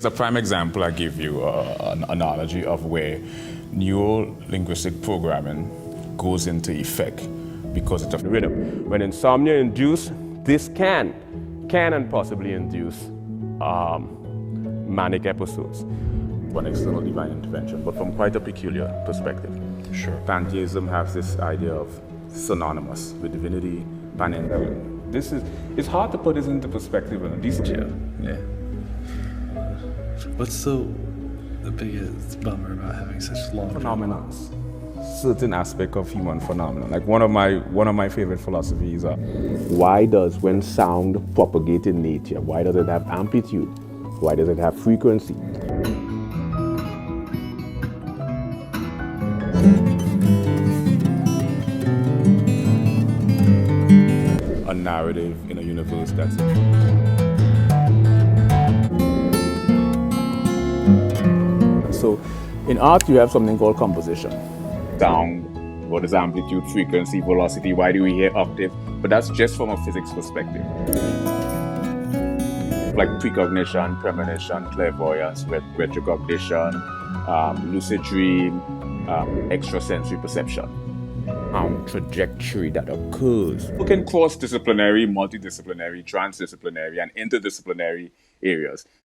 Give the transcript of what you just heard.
As a prime example, I give you an analogy of where neuro-linguistic programming goes into effect because it's a rhythm. When insomnia induced, this can and possibly induce manic episodes. One external divine intervention, but from quite a peculiar perspective. Sure. Pantheism has this idea of synonymous with divinity, panentheism. It's hard to put this into perspective in a decent Yeah. What's the biggest bummer about having such long phenomena? Certain aspect of human phenomena. Like one of my favorite philosophies are why does when sound propagate in nature, why does it have amplitude? Why does it have frequency? a narrative in a universe that's So in art, you have something called composition. sound, what is amplitude, frequency, velocity, why do we hear octave? But that's just from a physics perspective. Like precognition, premonition, clairvoyance, retrocognition, lucid dream, extrasensory perception. Trajectory that occurs. You can cross disciplinary, multidisciplinary, transdisciplinary, and interdisciplinary areas.